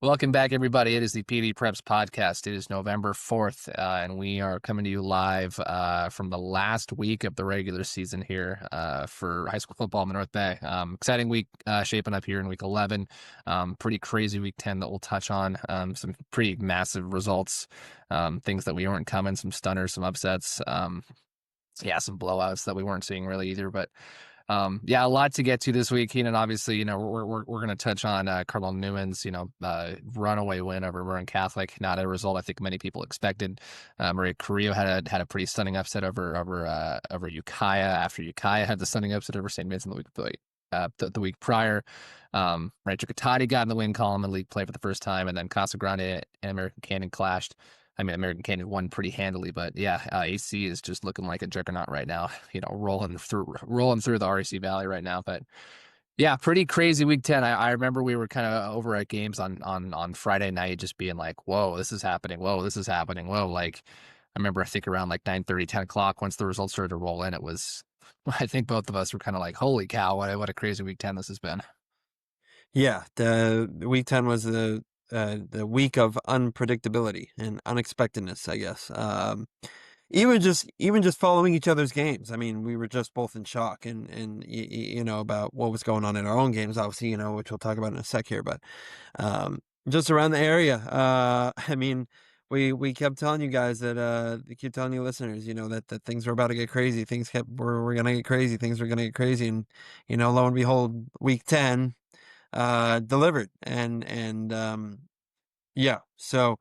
Welcome back, everybody. It is the PDPreps Podcast. It is November 4th, and we are coming to you live from the last week of the regular season here for high school football in the North Bay. Exciting week shaping up here in week 11. Pretty crazy week 10 that we'll touch on. Some pretty massive results, things that we weren't coming, some stunners, some upsets. Some blowouts that we weren't seeing really either, but a lot to get to this week. Keenan, obviously, we're going to touch on Cardinal Newman's, runaway win over Marin Catholic. Not a result I think many people expected. Maria Carrillo had a pretty stunning upset over Ukiah after Ukiah had the stunning upset over St. Vincent the week prior. Rancho Cotati got in the win column in league play for the first time, and then Casa Grande and American Canyon clashed. I mean, American Canyon won pretty handily, but AC is just looking like a juggernaut right now. Rolling through the REC Valley right now. But yeah, pretty crazy week 10. I remember we were kind of over at games on Friday night, just being like, "Whoa, this is happening! Whoa, this is happening! Whoa!" Like I remember, I think around like 9:30, 10 o'clock, once the results started to roll in, it was. I think both of us were kind of like, "Holy cow! What a crazy week 10 this has been." Yeah, the week 10 was the week of unpredictability and unexpectedness, I guess. Even just following each other's games. I mean, we were just both in shock and about what was going on in our own games, obviously, which we'll talk about in a sec here, but just around the area. I mean, we kept telling you guys that keep telling you listeners, that things were about to get crazy. We're gonna get crazy. Things were gonna get crazy, and lo and behold, week 10 delivered, so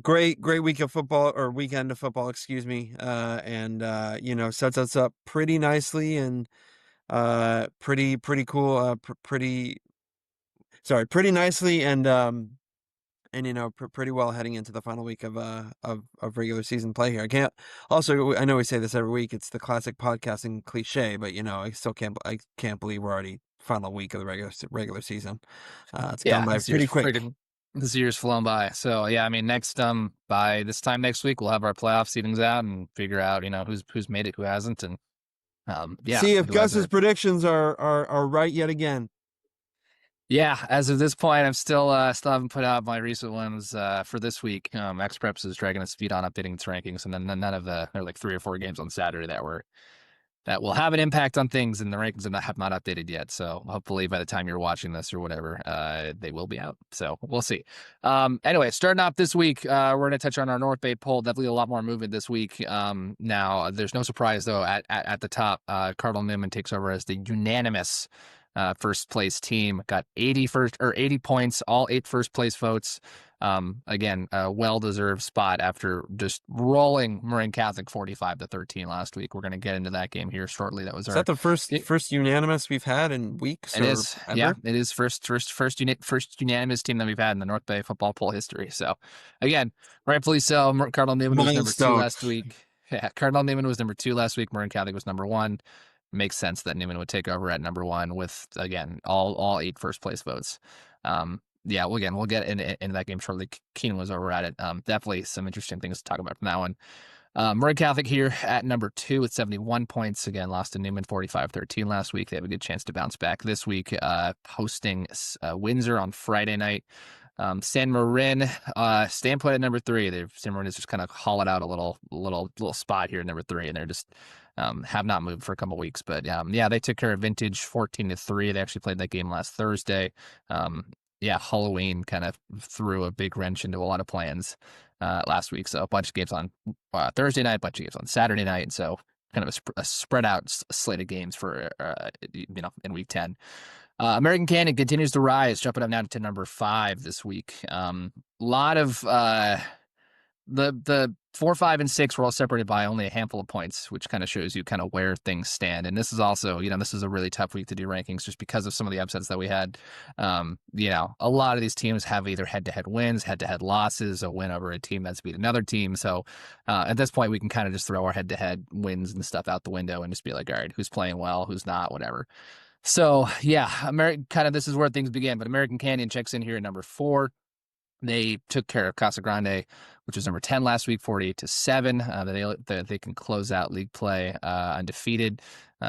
great week of football, or weekend of football, excuse me, sets us up pretty nicely and pretty cool, pretty nicely and pretty well heading into the final week of regular season play here. I know we say this every week, it's the classic podcasting cliche, but I can't believe we're already final week of the regular season. It's gone by pretty quick. This year's flown by. So I mean, next by this time next week we'll have our playoff seedings out and figure out who's made it, who hasn't, and see if Gus's predictions are right yet again. Yeah, as of this point, I'm still haven't put out my recent ones for this week. XPreps is dragging its feet on updating its rankings, and then none of there are like 3 or 4 games on Saturday that will have an impact on things, and the rankings have not updated yet. So hopefully by the time you're watching this or whatever, they will be out. So we'll see. Anyway, starting off this week, we're going to touch on our North Bay poll. Definitely a lot more movement this week. Now, there's no surprise though. At the top, Cardinal Newman takes over as the unanimous first place team. Got 80 points, all 8 first place votes. Again, a well-deserved spot after just rolling Marin Catholic 45-13 last week. We're going to get into that game here shortly. Is that the first unanimous we've had in weeks? It is. Ever? Yeah, it is first unanimous team that we've had in the North Bay football poll history. So again, rightfully so. Cardinal Newman was number 2 last week. Yeah, Cardinal Newman was number 2 last week. Marin Catholic was number 1. Makes sense that Newman would take over at number 1 with, again, all 8 first place votes. We'll get into that game shortly. Keenan was over at it. Definitely some interesting things to talk about from that one. Marin Catholic here at number 2 with 71 points. Again, lost to Newman 45-13 last week. They have a good chance to bounce back this week, hosting Windsor on Friday night. San Marin, staying put at number 3. San Marin has just kind of hollowed out a little spot here at number 3, and they're just have not moved for a couple weeks. But they took care of Vintage 14-3. They actually played that game last Thursday. Halloween kind of threw a big wrench into a lot of plans last week. So a bunch of games on Thursday night, a bunch of games on Saturday night, and so kind of a spread out slate of games for in week 10. American Canyon continues to rise, jumping up now to number 5 this week. A lot of the 4, 5, and 6 were all separated by only a handful of points, which kind of shows you kind of where things stand. And this is also, this is a really tough week to do rankings just because of some of the upsets that we had. A lot of these teams have either head-to-head wins, head-to-head losses, a win over a team that's beat another team. So at this point, we can kind of just throw our head-to-head wins and stuff out the window and just be like, all right, who's playing well, who's not, whatever. So this is where things begin. But American Canyon checks in here at number 4. They took care of Casa Grande, which was number 10 last week, 48-7. They can close out league play undefeated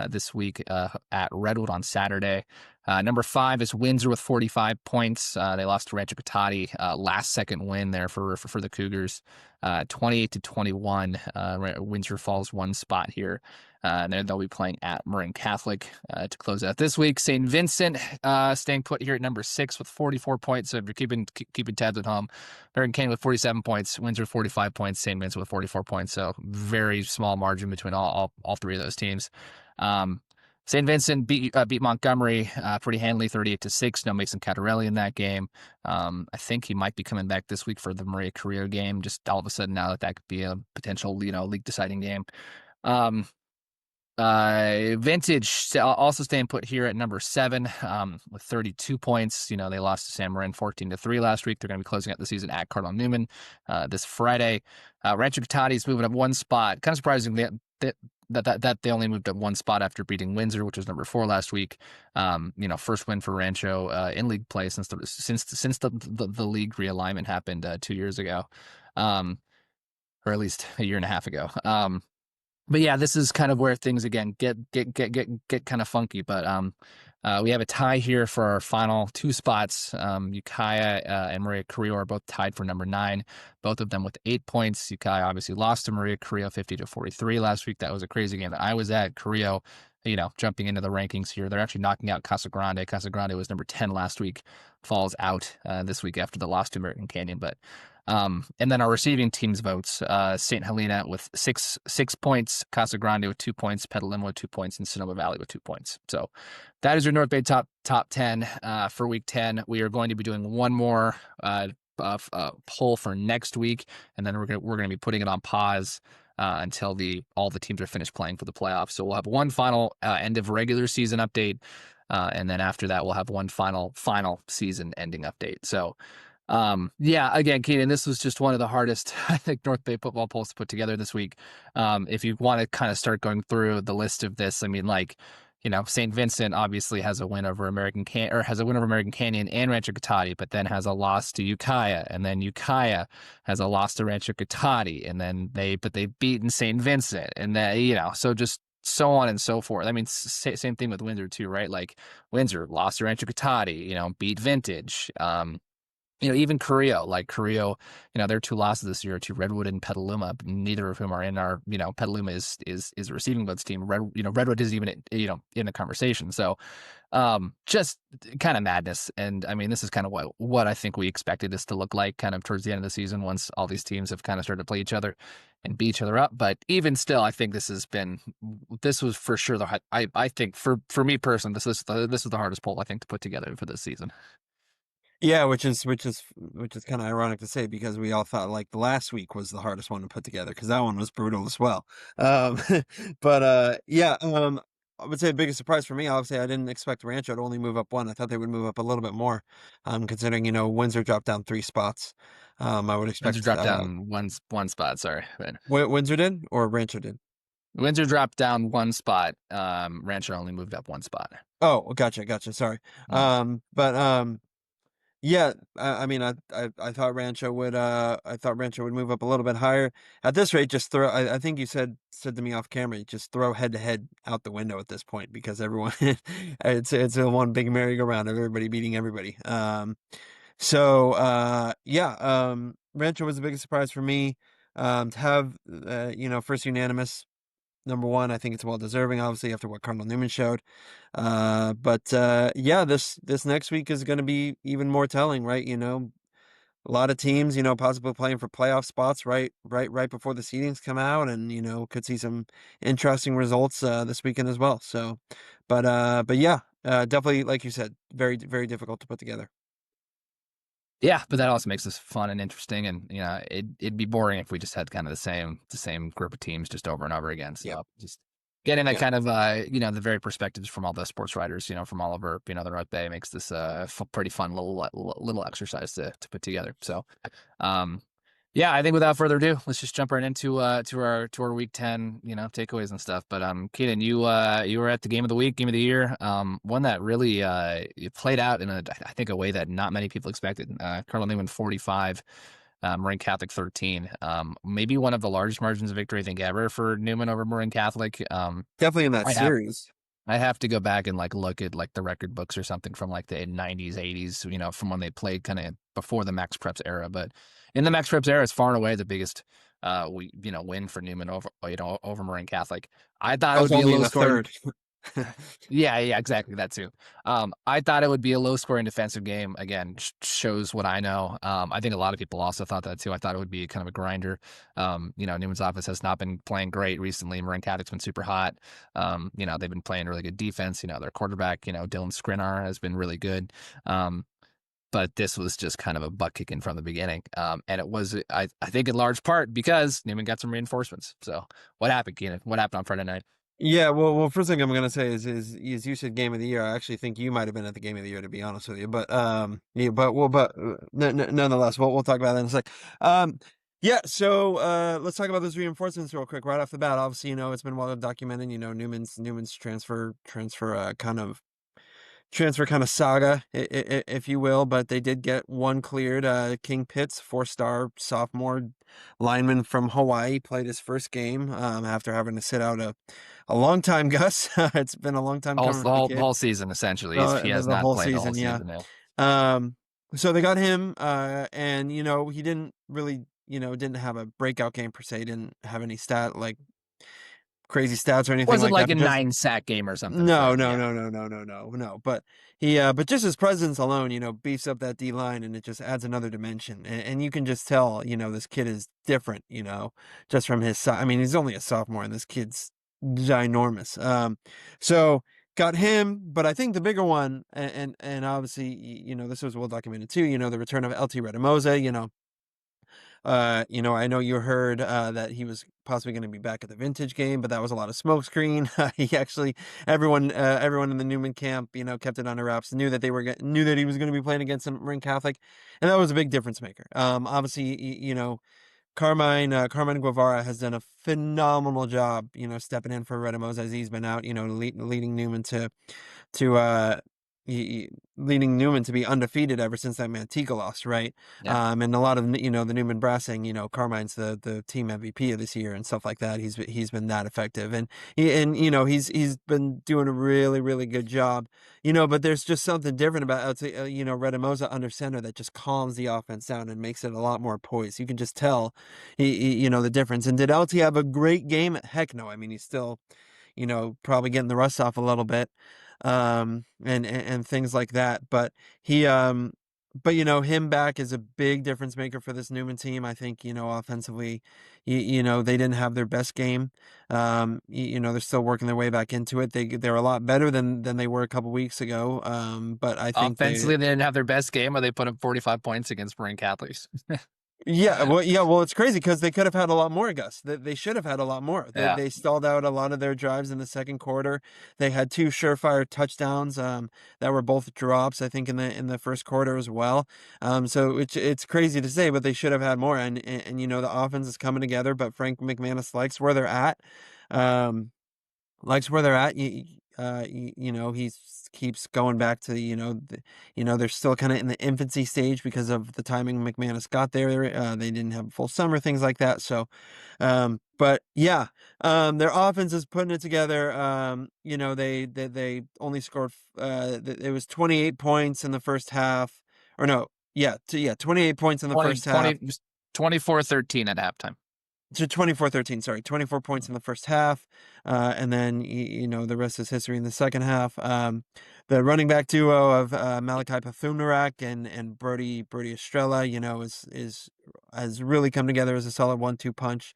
this week at Redwood on Saturday. Number 5 is Windsor with 45 points. They lost to Rancho Cotati, last second win there for the Cougars, 28-21. Windsor falls one spot here. And then they'll be playing at Marin Catholic to close out this week. St. Vincent staying put here at number 6 with 44 points. So if you're keeping tabs at home, American Canyon with 47 points, Windsor with 45 points, St. Vincent with 44 points. So very small margin between all three of those teams. St. Vincent beat Montgomery pretty handily, 38-6. No Mason Catarelli in that game. I think he might be coming back this week for the Maria Carrillo game. Just all of a sudden now that could be a potential league deciding game. Vintage also staying put here at number 7 with 32 points. They lost to San Marin 14-3 last week. They're going to be closing out the season at Cardinal Newman this Friday. Rancho Cotati is moving up one spot. Kind of surprising that they only moved up one spot after beating Windsor, which was number 4 last week. First win for Rancho in league play since the league realignment happened 2 years ago, or at least a year and a half ago. But yeah, this is kind of where things again get kind of funky. But we have a tie here for our final 2 spots. Ukiah and Maria Carrillo are both tied for number 9, both of them with 8 points. Ukiah obviously lost to Maria Carrillo 50-43 last week. That was a crazy game that I was at. Carrillo, jumping into the rankings here. They're actually knocking out Casa Grande. Casa Grande was number 10 last week, falls out this week after the loss to American Canyon. But and then our receiving teams votes, St. Helena with six points, Casa Grande with 2 points, Petaluma with 2 points, and Sonoma Valley with 2 points. So that is your North Bay top 10 for week 10. We are going to be doing one more poll for next week, and then we're going to be putting it on pause until all the teams are finished playing for the playoffs. So we'll have one final end of regular season update, and then after that we'll have one final season ending update. So again, Keenan, this was just one of the hardest, I think, North Bay football polls to put together this week. If you want to kind of start going through the list of this, I mean, St. Vincent obviously has a win over American Canyon and Rancho Cotati, but then has a loss to Ukiah, and then Ukiah has a loss to Rancho Cotati, and then they've beaten St. Vincent, and then, so just so on and so forth. I mean, same thing with Windsor too, right? Like Windsor lost to Rancho Cotati, beat Vintage. Even Carrillo, their 2 losses this year to Redwood and Petaluma, neither of whom are in our, Petaluma is a receiving votes team. Redwood isn't even, in the conversation. So, just kind of madness. And I mean, this is kind of what I think we expected this to look like kind of towards the end of the season once all these teams have kind of started to play each other and beat each other up. But even still, I think this was for sure I think for me personally, this is the hardest poll I think to put together for this season. Yeah, which is kind of ironic to say because we all thought like the last week was the hardest one to put together because that one was brutal as well. But I would say the biggest surprise for me, obviously, I didn't expect Rancho to only move up 1. I thought they would move up a little bit more, considering Windsor dropped down 3 spots. I would expect Windsor dropped down one spot. Sorry, but Windsor did or Rancho did. Windsor dropped down 1 spot. Rancho only moved up 1 spot. Oh, gotcha. Sorry. Yeah, I mean, I thought Rancho would move up a little bit higher. At this rate, just throw. I think you said to me off camera, just throw head to head out the window at this point because everyone, it's a one big merry-go-round of everybody beating everybody. Rancho was the biggest surprise for me. To have first unanimous number 1, I think it's well deserving, obviously, after what Cardinal Newman showed. This next week is going to be even more telling, right? A lot of teams, possibly playing for playoff spots right before the seedings come out, and could see some interesting results this weekend as well. So, definitely, like you said, very very difficult to put together. Yeah, but that also makes this fun and interesting, and it'd be boring if we just had kind of the same group of teams just over and over again. So just getting that kind of the very perspectives from all the sports writers, from all over the North Bay makes this a pretty fun little exercise to put together. So Yeah, I think without further ado, let's just jump right into to our week 10, takeaways and stuff. But Keenan, you were at the game of the week, game of the year, one that really it played out in I think a way that not many people expected. Cardinal Newman 45, Marin Catholic 13. Maybe one of the largest margins of victory I think ever for Newman over Marin Catholic. Definitely in that I have series. I have to go back and look at the record books or something from the 90s, 80s, from when they played kind of before the Max Preps era. But in the Max Preps era, it's far and away the biggest win for Newman over Marin Catholic. I thought I it was would be a only in low a scoring. third. Yeah, exactly that too. I thought it would be a low scoring defensive game. Again, shows what I know. I think a lot of people also thought that too. I thought it would be kind of a grinder. Newman's offense has not been playing great recently. Marin Catholic's been super hot. They've been playing really good defense. Their quarterback, Dylan Skrinar has been really good. But this was just kind of a butt kicking from the beginning. And it was, I think, in large part because Newman got some reinforcements. So what happened, Keenan? What happened on Friday night? Yeah, well, first thing I'm gonna say is you said game of the year. I actually think you might have been at the game of the year, to be honest with you. But yeah, nonetheless, we'll talk about that in a sec. Yeah, so let's talk about those reinforcements real quick right off the bat. Obviously, it's been well documented. Newman's transfer kind of saga, if you will, but they did get one cleared. King Pitts, 4-star sophomore lineman from Hawaii, played his first game after having to sit out a long time, Gus. It's been a long time All, coming for the the kid. whole season, essentially. He has The not whole played the whole season, yeah. season now. Um, so they got him, and he didn't really, didn't have a breakout game per se. Didn't have any crazy stats or anything Wasn't like that. like a But just 9-sack game or something for no, him. no, Yeah. no, no, no, no, no, no. But just his presence alone, beefs up that D line, and it just adds another dimension. And you can just tell, this kid is different, just from his size. I mean, he's only a sophomore, and this kid's ginormous. So got him, but I think the bigger one, and obviously, this was well documented too. The return of LT Redamosa. I know you heard that he was possibly going to be back at the vintage game, but that was a lot of smokescreen. He actually, everyone in the Newman camp, kept it under wraps. Knew that knew that he was going to be playing against some Marin Catholic, and that was a big difference maker. Obviously, Carmine Guevara has done a phenomenal job, stepping in for Redamos as he's been out, leading Newman to leading Newman to be undefeated ever since that Manteca loss, right? Yeah. And a lot of the Newman brass saying, Carmine's the team MVP of this year and stuff like that. He's been that effective, and he's been doing a really really good job, But there's just something different about Redamosa under center that just calms the offense down and makes it a lot more poised. You can just tell, the difference. And did LT have a great game? Heck no. I mean, he's still probably getting the rust off a little bit, and things like that. But him back is a big difference maker for this Newman team. I think, offensively, they didn't have their best game. They're still working their way back into it. They're a lot better than they were a couple weeks ago. But I think Offensively, they didn't have their best game, or they put up 45 points against Marin Catholics. Well, it's crazy because they could have had a lot more, Gus. They should have had a lot more. Yeah. They stalled out a lot of their drives in the second quarter. They had two surefire touchdowns that were both drops, I think, in the first quarter as well. So it's crazy to say, but they should have had more. And the offense is coming together. But Frank McManus likes where they're at. Likes where they're at. He keeps going back to they're still kind of in the infancy stage because of the timing McManus got there. They didn't have a full summer, things like that. So, but yeah, their offense is putting it together. They only scored. It was 28 points in the first half, or no, yeah, 28 points in the 20, first half. 24-13 at halftime. To 24-13, sorry, 24 points in the first half, and then the rest is history in the second half. The running back duo of Malachi Pathunarak and Brody Estrella, has really come together as a solid 1-2 punch.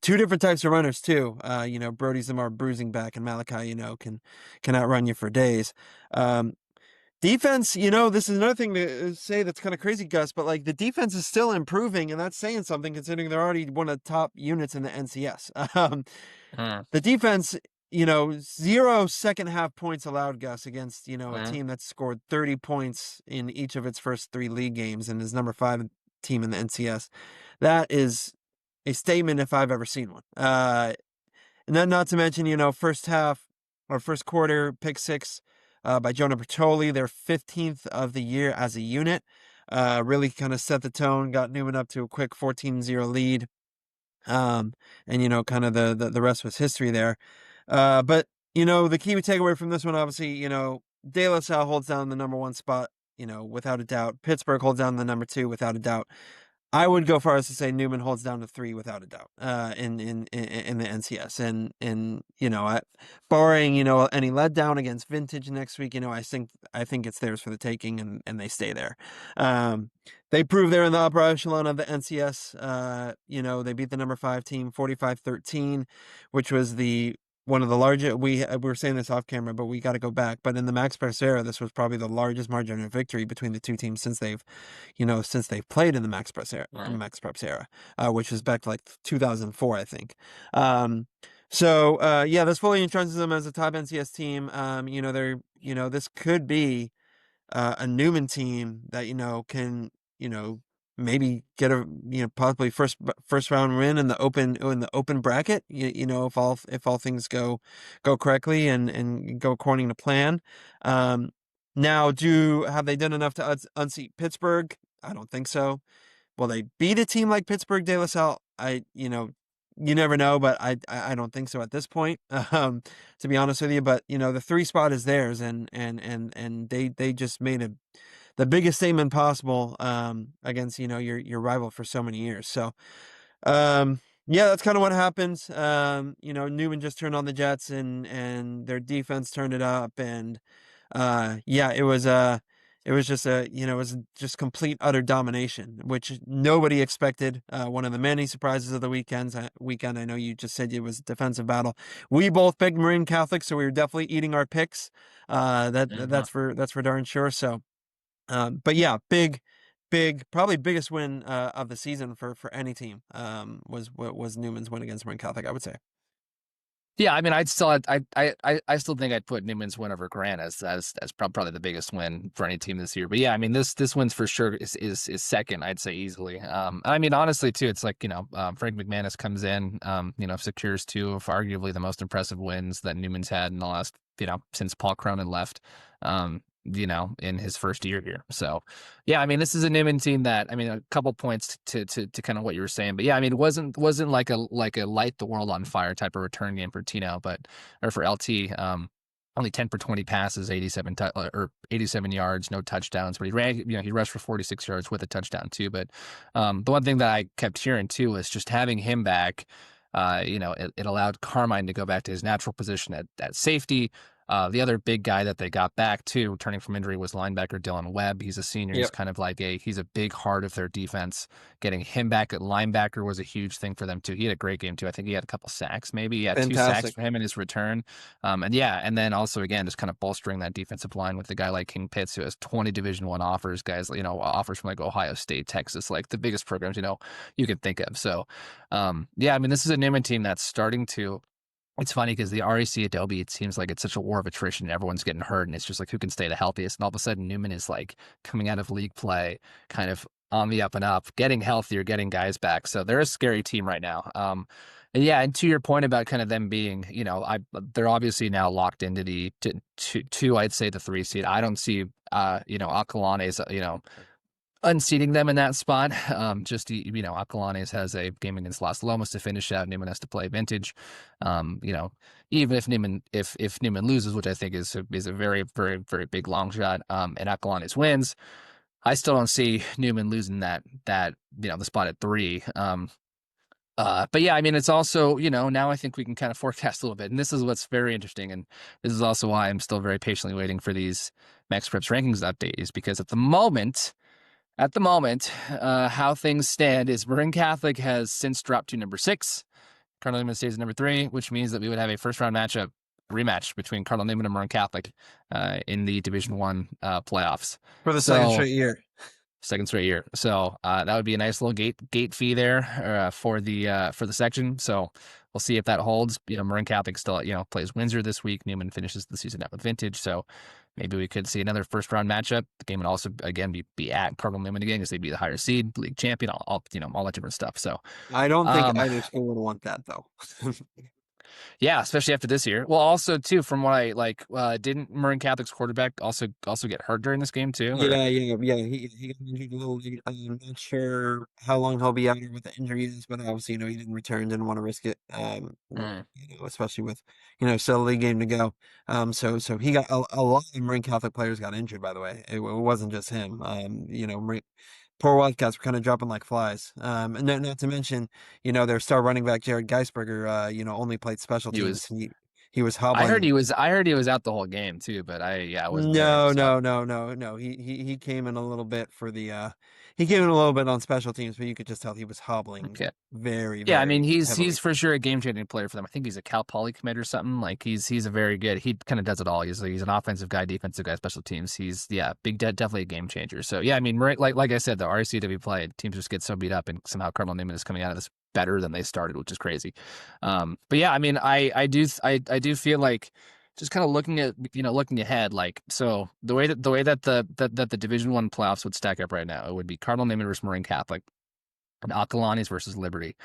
Two different types of runners too. Brody's the more bruising back, and Malachi, can outrun you for days. Defense, this is another thing to say that's kind of crazy, Gus, but the defense is still improving, and that's saying something considering they're already one of the top units in the NCS. The defense, 0 second half points allowed, Gus, against, a team that scored 30 points in each of its first 3 league games and is number 5 team in the NCS. That is a statement if I've ever seen one. And then not to mention, first half or first quarter pick six by Jonah Bertoli, their 15th of the year as a unit. Really kind of set the tone, got Newman up to a quick 14-0 lead. And kind of the rest was history there. But the key we take away from this one, obviously, De La Salle holds down the number one spot, without a doubt. Pittsburgh holds down the number two without a doubt. I would go far as to say Newman holds down to three without a doubt, in the NCS, and barring any letdown against Vintage next week, I think it's theirs for the taking, and they stay there. They prove they're in the upper echelon of the NCS. They beat the number 5 team 45-13, which was one of the largest. We were saying this off camera, but we got to go back. But in the Max Preps era, this was probably the largest margin of victory between the two teams since they've played in the Max Preps era, Right. which was back to like 2004, I think. This fully entrenches them as a top NCS team. This could be a Newman team that can maybe get a possibly first round win in the open bracket, if all things go correctly and go according to plan. Now, have they done enough to unseat Pittsburgh? I don't think so. Will they beat a team like Pittsburgh De La Salle? You never know, but I don't think so at this point, to be honest with you. But the 3 spot is theirs, and they just made the biggest statement possible against your rival for so many years. So that's kind of what happens. Newman just turned on the Jets, and their defense turned it up, and it was just complete utter domination, which nobody expected. One of the many surprises of the weekend. I know you just said it was a defensive battle. We both picked Marin Catholic, so we were definitely eating our picks. That's for darn sure. So, big, probably biggest win of the season for any team was Newman's win against Marin Catholic, I would say. Yeah, I mean, I still think I'd put Newman's win over Grant as probably the biggest win for any team this year. But yeah, I mean, this win's for sure is second, I'd say easily. I mean, honestly too, it's like Frank McManus comes in, secures 2 of arguably the most impressive wins that Newman's had in the last since Paul Cronin left. In his first year here. So, yeah, I mean, this is a Newman team that, I mean, a couple points to kind of what you were saying, but yeah, I mean, it wasn't like a light the world on fire type of return game for Tino, or for LT. Only 10 for 20 passes, 87 yards, no touchdowns, but he ran, he rushed for 46 yards with a touchdown too. But the one thing that I kept hearing too was just having him back. It allowed Carmine to go back to his natural position at safety. The other big guy that they got back too, returning from injury, was linebacker Dylan Webb. He's a senior. Yep. He's kind of like he's a big heart of their defense. Getting him back at linebacker was a huge thing for them too. He had a great game too. I think he had a couple sacks, maybe. Yeah, Fantastic. 2 sacks for him in his return. And then also again, just kind of bolstering that defensive line with a guy like King Pitts, who has 20 Division I offers, guys, offers from like Ohio State, Texas, like the biggest programs you could think of. So, I mean, this is a Newman team that's starting to. It's funny because the REC Adobe, it seems like it's such a war of attrition. Everyone's getting hurt, and it's just like who can stay the healthiest. And all of a sudden, Newman is like coming out of league play, kind of on the up and up, getting healthier, getting guys back. So they're a scary team right now. And to your point about kind of them being, they're obviously now locked into the two, I'd say the 3 seed. I don't see, Acalanes, unseating them in that spot. Acalanes has a game against Las Lomas to finish out. Newman has to play Vintage. Even if Newman loses, which I think is a very, very, very big long shot, and Acalanes wins, I still don't see Newman losing that the spot at 3. But yeah, I mean, it's also, now I think we can kind of forecast a little bit, and this is what's very interesting, and this is also why I'm still very patiently waiting for these Max Preps rankings updates, because at the moment, how things stand is Marin Catholic has since dropped to number 6. Cardinal Newman stays at number 3, which means that we would have a first round rematch between Cardinal Newman and Marin Catholic in the Division I playoffs for the second straight year. So that would be a nice little gate fee there for the section. So we'll see if that holds. Marin Catholic still plays Windsor this week. Newman finishes the season out with Vintage. So maybe we could see another first round matchup. The game would also again be at Cardinal Newman again because they'd be the higher seed, league champion, all that different stuff. So I don't think um, either school would want that though. yeah, especially after this year. Well, also too, from what I like, didn't Marin Catholic's quarterback also get hurt during this game too? Or Yeah. He got injured a little late. I'm not sure how long he'll be out or what the injury is, but obviously, he didn't return, didn't want to risk it. Mm. Especially with, still a league game to go. So he got a lot of Marine Catholic players got injured, by the way. It wasn't just him. Poor Wildcats were kind of dropping like flies. And not to mention, their star running back Jared Geisberger, only played special he teams. was. He was I heard hobbling. he was. I heard he was out the whole game too. But I wasn't there. No, So no, no, no, no. He came in a little bit for the he came in a little bit on special teams, but you could just tell he was hobbling okay. very, Yeah, I mean very he's heavily. for sure a game changing player for them. I think he's a Cal Poly commit or something. Like he's a very good. He kind of does it all. He's an offensive guy, defensive guy, special teams. He's definitely a game changer. So yeah, I mean like I said, the RCW play teams just get so beat up, and somehow Cardinal Newman is coming out of this better than they started, which is crazy. But yeah, I mean I do feel like just kind of looking ahead, like so the way that the Division One playoffs would stack up right now, it would be Cardinal Newman versus Marin Catholic, and Acalanes versus Liberty.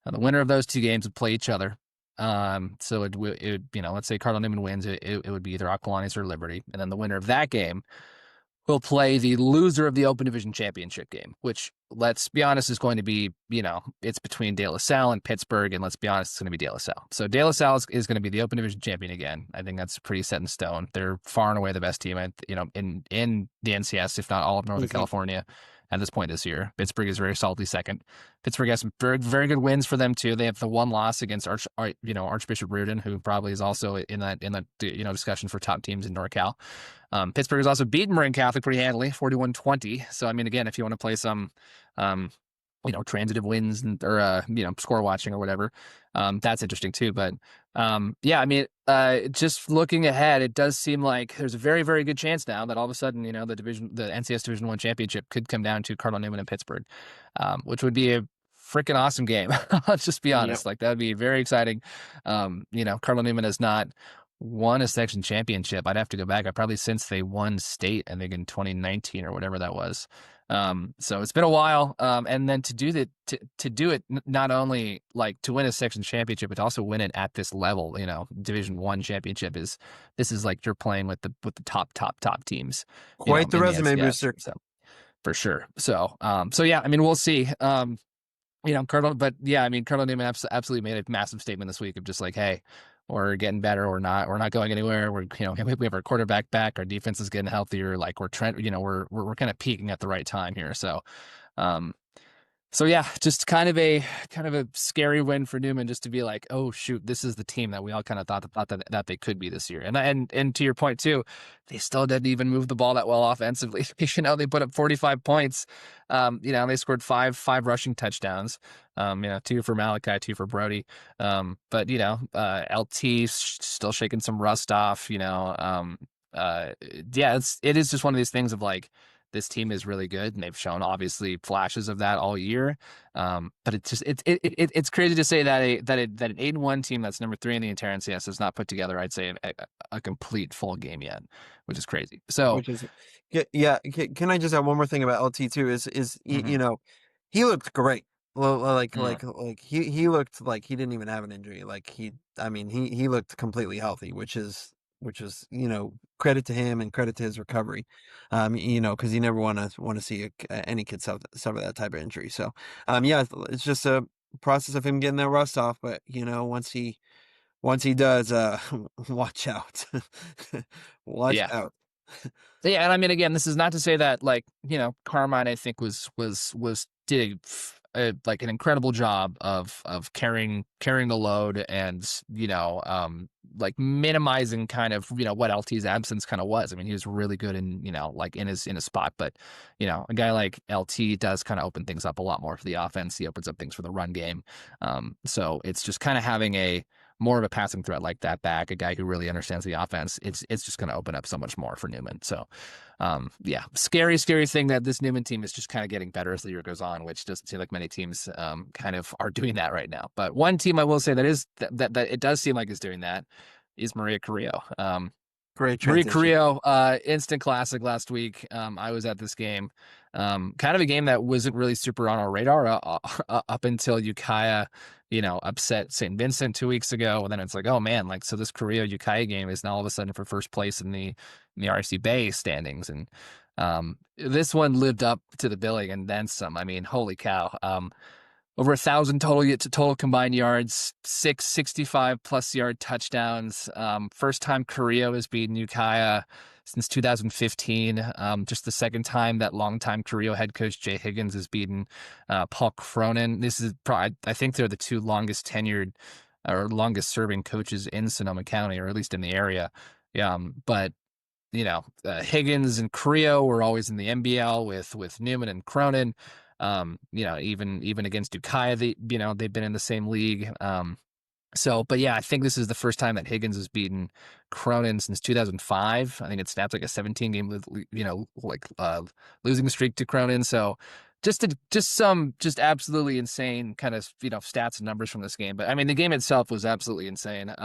Now, the winner of those two games would play each other. So let's say Cardinal Newman wins, it would be either Acalanes or Liberty, and then the winner of that game will play the loser of the Open Division Championship game, which, let's be honest, is going to be, it's between De La Salle and Pittsburgh, and let's be honest, it's going to be De La Salle. So De La Salle is going to be the Open Division champion again. I think that's pretty set in stone. They're far and away the best team, in the NCS, if not all of Northern Easy. California at this point this year. Pittsburgh is very solidly second. Pittsburgh has some very, very good wins for them too. They have the one loss against Archbishop Riordan, who probably is also in that discussion for top teams in NorCal. Pittsburgh has also beaten Marin Catholic pretty handily, 41-20. So I mean, again, if you want to play some transitive wins or score watching or whatever, that's interesting too. But yeah, I mean, just looking ahead, it does seem like there's a very, very good chance now that all of a sudden, the NCS Division One championship could come down to Cardinal Newman and Pittsburgh, which would be a freaking awesome game. Let's just be Yep. honest. Like that would be very exciting. Cardinal Newman has not won a section championship. I'd have to go back. I probably since they won state, I think in 2019 or whatever that was. So it's been a while. And then to do that, to do it, not only like to win a section championship, but to also win it at this level, Division One championship this is like you're playing with the top teams, Quite the in the resume NCS. booster. So for sure. So yeah, I mean, we'll see. Cardinal, but yeah, I mean, Cardinal Newman absolutely made a massive statement this week of just like, hey, we're getting better. We're not going anywhere. We have our quarterback back. Our defense is getting healthier. Like we're we're kind of peaking at the right time here. Um, so yeah, just kind of a scary win for Newman, just to be like, oh shoot, this is the team that we all kind of thought that they could be this year. And to your point too, they still didn't even move the ball that well offensively. They put up 45 points. They scored five rushing touchdowns. 2 for Malachi, 2 for Brody. But LT still shaking some rust off. It is just one of these things of like, this team is really good, and they've shown obviously flashes of that all year. But it's crazy to say that an 8-1 team that's number 3 in the entire NCS has not put together, I'd say, a complete full game yet, which is crazy. So, Which is, yeah. Can I just add one more thing about LT too? mhm, He looked great. mhm. He looked like he didn't even have an injury. He looked completely healthy, which is credit to him and credit to his recovery. Because you never want to see any kid suffer that type of injury. So, yeah, it's just a process of him getting that rust off. But once he does, watch out, watch Yeah. out. Yeah, and I mean, again, this is not to say that like Carmine, I think did like an incredible job of carrying the load and like minimizing kind of what LT's absence kind of was. I mean, he was really good in like in his spot, but a guy like LT does kind of open things up a lot more for the offense. He opens up things for the run game. So it's just kind of having a more of a passing threat like that back, a guy who really understands the offense. It's just going to open up so much more for Newman. So, yeah, scary thing that this Newman team is just kind of getting better as the year goes on, which doesn't seem like many teams kind of are doing that right now. But one team I will say that it does seem like is doing that is Maria Carrillo. Great Marie transition. Carrillo, instant classic last week. I was at this game. Kind of a game that wasn't really super on our radar up until Ukiah, upset St. Vincent 2 weeks ago. And then it's like, oh man, like, so this Carrillo Ukiah game is now all of a sudden for first place in the RC Bay standings. And this one lived up to the billing and then some. I mean, holy cow. Over 1,000 total combined yards, 65 plus yard touchdowns. First time Carrillo has beaten Ukiah since 2015. Just the second time that longtime Carrillo head coach Jay Higgins has beaten Paul Cronin. This is probably, I think they're the two longest tenured or longest serving coaches in Sonoma County, or at least in the area. But Higgins and Carrillo were always in the NBL with Newman and Cronin. Even against Ukiah, they've been in the same league. But yeah, I think this is the first time that Higgins has beaten Cronin since 2005. I think it snapped like a 17 game, losing streak to Cronin. So just absolutely insane kind of, stats and numbers from this game. But I mean, the game itself was absolutely insane.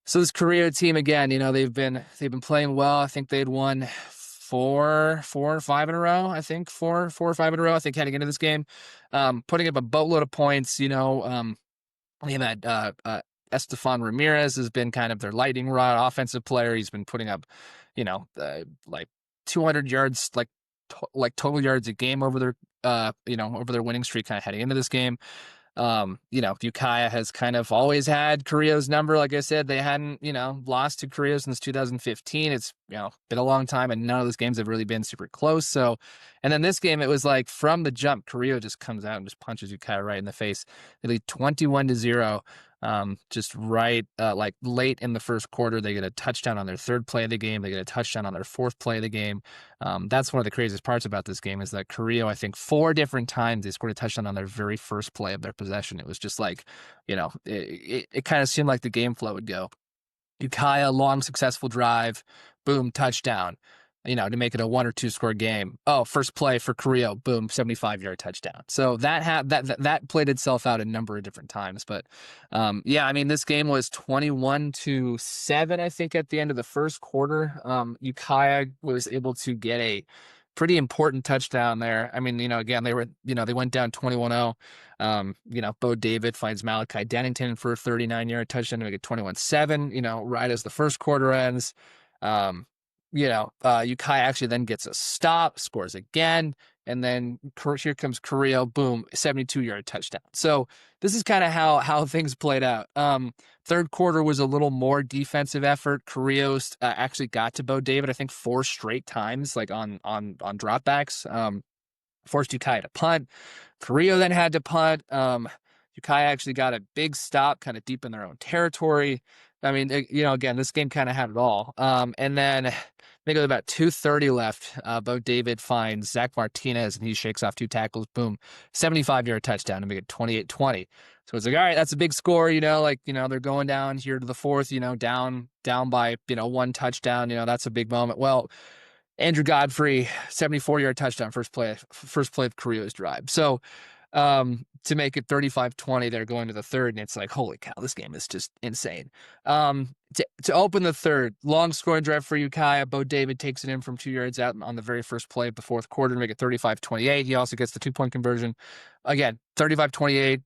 So this Carrillo team again, they've been playing well. I think they'd won four or five in a row. I think four or five in a row. I think heading into this game, putting up a boatload of points. Estefan Ramirez has been kind of their lightning rod offensive player. He's been putting up, like 200 yards, like total yards a game over their winning streak kind of heading into this game. Ukiah has kind of always had Carrillo's number. Like I said, they hadn't, lost to Carrillo since 2015. It's, been a long time, and none of those games have really been super close. So, and then this game, it was like from the jump, Carrillo just comes out and just punches Ukiah right in the face. They lead 21-0. Just right, like late in the first quarter, they get a touchdown on their third play of the game. They get a touchdown on their fourth play of the game. That's one of the craziest parts about this game is that Carrillo, I think 4 different times they scored a touchdown on their very first play of their possession. It was just like, it kind of seemed like the game flow would go. Ukiah, long successful drive, boom, touchdown. To make it a 1 or 2 score game. Oh, first play for Carrillo, boom, 75-yard touchdown. So that played itself out a number of different times. But this game was 21-7, I think, at the end of the first quarter. Ukiah was able to get a pretty important touchdown there. I mean, again, they went down 21-0. Bo David finds Malachi Dennington for a 39-yard touchdown to make it 21-7, right as the first quarter ends. Ukiah actually then gets a stop, scores again, and then here comes Carrillo, boom, 72-yard touchdown. So this is kind of how things played out. Third quarter was a little more defensive effort. Carrillo actually got to Bo David, I think 4 straight times, like on dropbacks. Forced Ukiah to punt. Carrillo then had to punt. Ukiah actually got a big stop kind of deep in their own territory. I mean, again, this game kind of had it all. And then I think with about 2:30 left, Bo David finds Zach Martinez, and he shakes off 2 tackles. Boom, 75-yard touchdown to make it 28-20. So it's like, all right, that's a big score. They're going down here to the fourth. Down by 1 touchdown. That's a big moment. Well, Andrew Godfrey, 74-yard touchdown, first play of Carrillo's drive. So to make it 35-20, they're going to the third, and it's like, holy cow, this game is just insane. To open the third, long scoring drive for Ukiah. Bo David takes it in from 2 yards out on the very first play of the fourth quarter to make it 35-28. He also gets the 2-point conversion. Again, 35-28.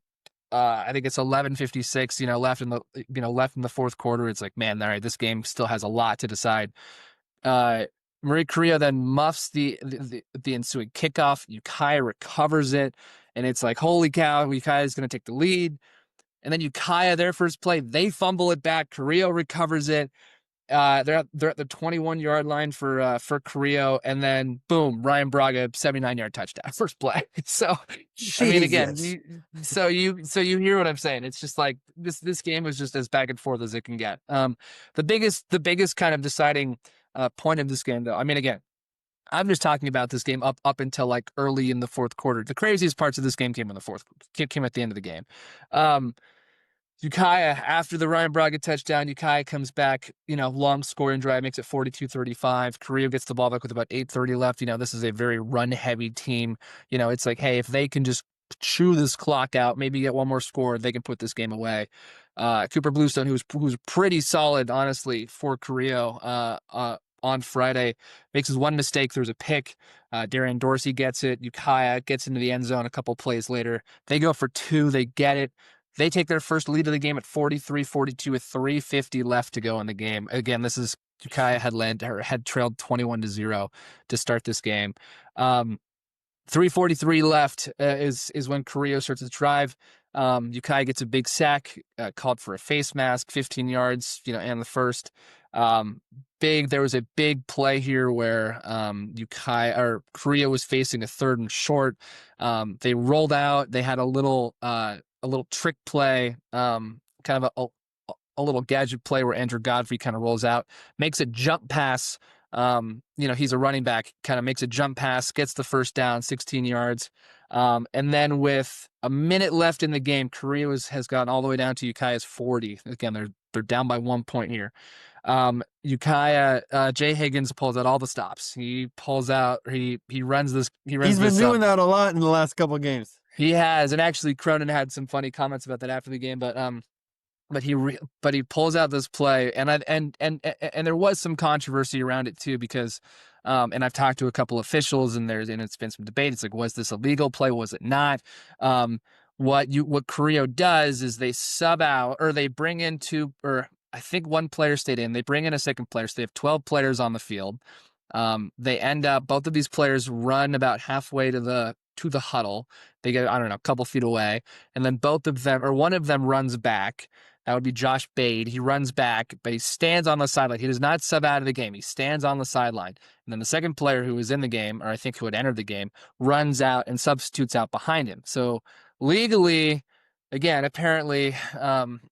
I think it's 11:56, left in the fourth quarter. It's like, man, all right, this game still has a lot to decide. Marie Carrillo then muffs the ensuing kickoff. Ukiah recovers it, and it's like, holy cow, Ukiah is going to take the lead. And then Ukiah, their first play, they fumble it back. Carrillo recovers it. They're at the 21-yard line for Carrillo, and then boom, Ryan Braga, 79-yard touchdown, first play. So Jesus. I mean, again, you hear what I'm saying. It's just like this game was just as back and forth as it can get. The biggest kind of deciding point of this game, though, I mean, again, I'm just talking about this game up until like early in the fourth quarter. The craziest parts of this game came at the end of the game. Ukiah, after the Ryan Braga touchdown, Ukiah comes back, long scoring drive, makes it 42-35. Carrillo gets the ball back with about 8:30 left. This is a very run-heavy team. It's like, hey, if they can just chew this clock out, maybe get one more score, they can put this game away. Cooper Bluestone, who's pretty solid, honestly, for Carrillo, on Friday, makes his one mistake. There's a pick. Darian Dorsey gets it. Ukiah gets into the end zone a couple plays later. They go for two. They get it. They take their first lead of the game at 43-42 with 3:50 left to go in the game. Again, this is Ukiah had trailed 21-0 to start this game. 3:43 left is when Carrillo starts to drive. Ukiah gets a big sack, called for a face mask, 15 yards, and the first. There was a big play here where Carrillo was facing a 3rd and short. They rolled out. They had a little trick play, kind of a little gadget play where Andrew Godfrey kind of rolls out, makes a jump pass. He's a running back, kind of makes a jump pass, gets the first down, 16 yards. And then with a minute left in the game, Carrillo has gotten all the way down to Ukiah's 40. Again, they're down by 1 point here. Ukiah, Jay Higgins pulls out all the stops. He pulls out, he runs this. He's been doing that a lot in the last couple of games. He has, and actually Cronin had some funny comments about that after the game, but he pulls out this play, and there was some controversy around it too, because and I've talked to a couple officials, and it's been some debate. It's like, was this a legal play? Was it not? What Carrillo does is they sub out, or they bring in I think one player stayed in. They bring in a second player, so they have 12 players on the field. They end up, both of these players run about halfway to the huddle. They get, I don't know, a couple feet away, and then one of them runs back. That would be Josh Bade. He runs back, but he stands on the sideline. He does not sub out of the game. He stands on the sideline. And then the second player who was in the game, or I think who had entered the game, runs out and substitutes out behind him. So legally, again, apparently,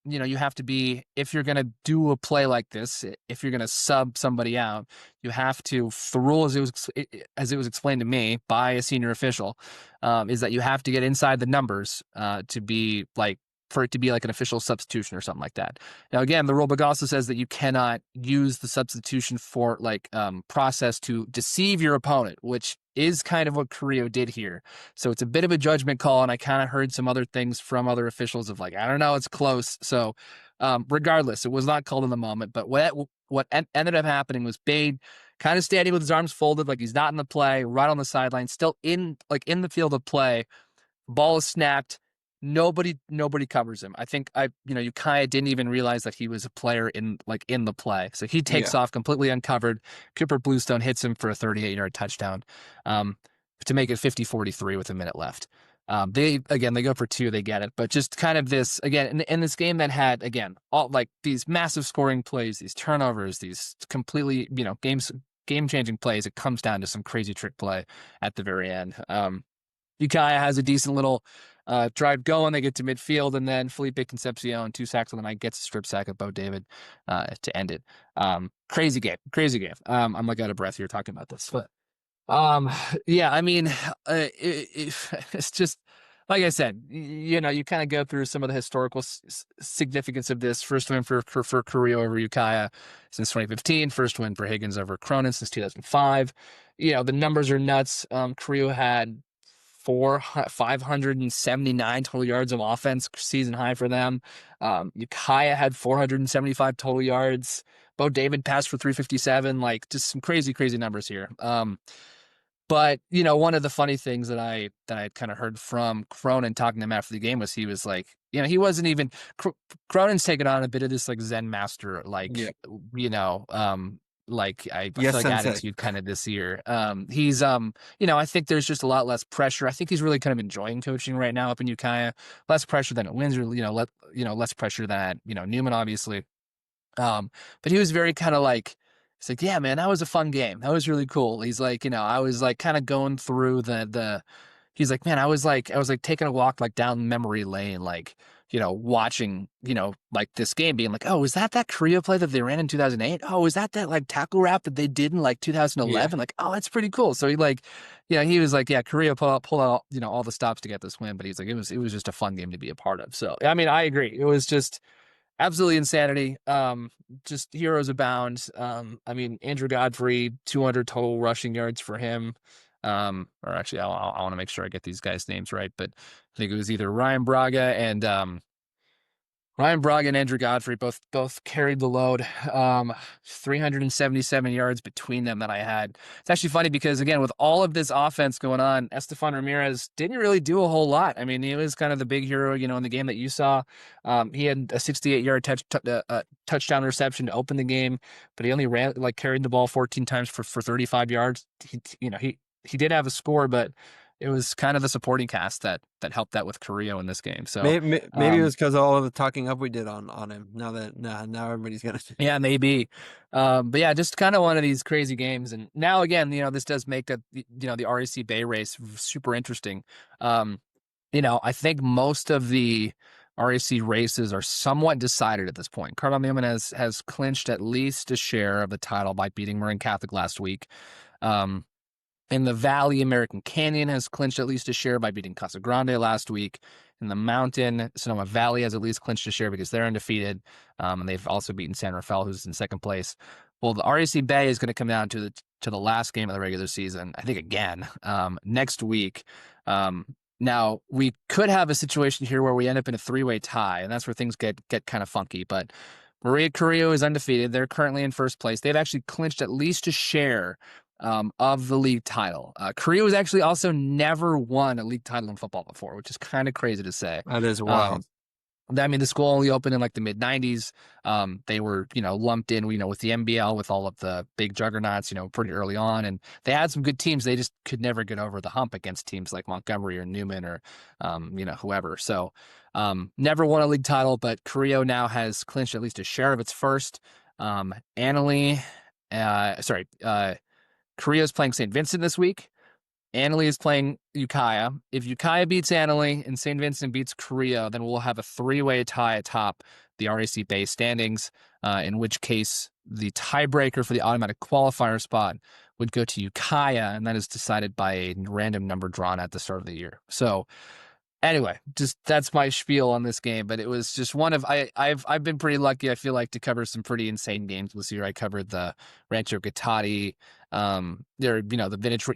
you have to be, if you're going to do a play like this, if you're going to sub somebody out, you have to, the rule as it was explained to me by a senior official, is that you have to get inside the numbers for it to be like an official substitution or something like that. Now, again, the rule book also says that you cannot use the substitution for process to deceive your opponent, which is kind of what Carrillo did here. So it's a bit of a judgment call, and I kind of heard some other things from other officials of I don't know, it's close. So regardless, it was not called in the moment. But what ended up happening was Bade kind of standing with his arms folded, like he's not in the play, right on the sideline, still in the field of play. Ball is snapped. Nobody covers him. I think Ukiah didn't even realize that he was a player in the play. So he takes off completely uncovered. Cooper Bluestone hits him for a 38-yard touchdown, to make it 50-43 with a minute left. They go for two, they get it. But just kind of this, again, in this game that had, again, all these massive scoring plays, these turnovers, these completely, game-changing plays, it comes down to some crazy trick play at the very end. Ukiah has a decent little drive going. They get to midfield, and then Felipe Concepcion, 2 sacks on the night, gets a strip sack of Bo David to end it. Crazy game. I'm out of breath here talking about this, but I mean, it's just like I said. You kind of go through some of the historical significance of this. First win for Carrillo over Ukiah since 2015. First win for Higgins over Cronin since 2005. The numbers are nuts. Carrillo had 579 total yards of offense, season high for them. Ukiah had 475 total yards. Bo David passed for 357, just some crazy numbers here. But one of the funny things that I kind of heard from Cronin talking to him after the game was he was like, he wasn't even Cronin's taken on a bit of this Zen master, I feel like attitude kind of this year. He's I think there's just a lot less pressure. I think he's really kind of enjoying coaching right now up in Ukiah. Less pressure than at Windsor, less pressure than at Newman, obviously. But he was very kind of he's like, yeah, man, that was a fun game. That was really cool. He's like, I was kind of going through he's like, man, I was taking a walk down memory lane, watching, this game, being like, oh, is that Korea play that they ran in 2008? Oh, is that tackle wrap that they did in 2011? Yeah. Oh, that's pretty cool. So he he was like, yeah, Korea pull out, all the stops to get this win, but he's like, it was just a fun game to be a part of. So, I mean, I agree. It was just absolutely insanity. Just heroes abound. I mean, Andrew Godfrey, 200 total rushing yards for him. Or actually, I want to make sure I get these guys' names right, but I think it was either Ryan Braga and Ryan Braga and Andrew Godfrey both carried the load. 377 yards between them that I had. It's actually funny because again, with all of this offense going on, Estefan Ramirez didn't really do a whole lot. I mean, he was kind of the big hero, in the game that you saw. He had a 68-yard touchdown reception to open the game, but he only carried the ball 14 times for 35 yards. He did have a score, but it was kind of the supporting cast that helped that with Carrillo in this game. So Maybe it was because of all of the talking up we did on him. Now everybody's gonna. yeah, maybe. But yeah, just kind of one of these crazy games. And now again, this does make the RAC Bay race super interesting. I think most of the RAC races are somewhat decided at this point. Cardinal Newman has clinched at least a share of the title by beating Marin Catholic last week. In the Valley, American Canyon has clinched at least a share by beating Casa Grande last week. In the Mountain, Sonoma Valley has at least clinched a share because they're undefeated. And they've also beaten San Rafael, who's in second place. Well, the RAC Bay is going to come down to the last game of the regular season, I think again, next week. Now, we could have a situation here where we end up in a three-way tie, and that's where things get kind of funky. But Maria Carrillo is undefeated. They're currently in first place. They've actually clinched at least a share of the league title. Carrillo has actually also never won a league title in football before, which is kind of crazy to say. That is wild. I mean, the school only opened in like the mid 90s. They were, lumped in, with the NBL with all of the big juggernauts, pretty early on. And they had some good teams. They just could never get over the hump against teams like Montgomery or Newman or, whoever. So never won a league title, but Carrillo now has clinched at least a share of its first. Carrillo's playing St. Vincent this week. Annalee is playing Ukiah. If Ukiah beats Annalee and St. Vincent beats Carrillo, then we'll have a three-way tie atop the RAC Bay standings, in which case the tiebreaker for the automatic qualifier spot would go to Ukiah, and that is decided by a random number drawn at the start of the year. So anyway, just that's my spiel on this game, but it was just one of I've been pretty lucky, I feel like, to cover some pretty insane games this year. I covered the Rancho Gattati, the vintage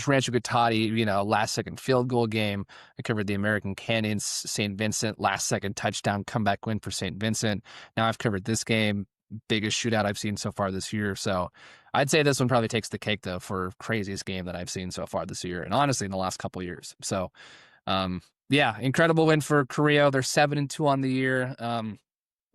Rancho Gattati, last second field goal game. I covered the American Canyons St. Vincent last second touchdown comeback win for St. Vincent. Now I've covered this game, biggest shootout I've seen so far this year. So I'd say this one probably takes the cake though for craziest game that I've seen so far this year, and honestly in the last couple of years. So yeah, incredible win for Carrillo. They're 7-2 on the year.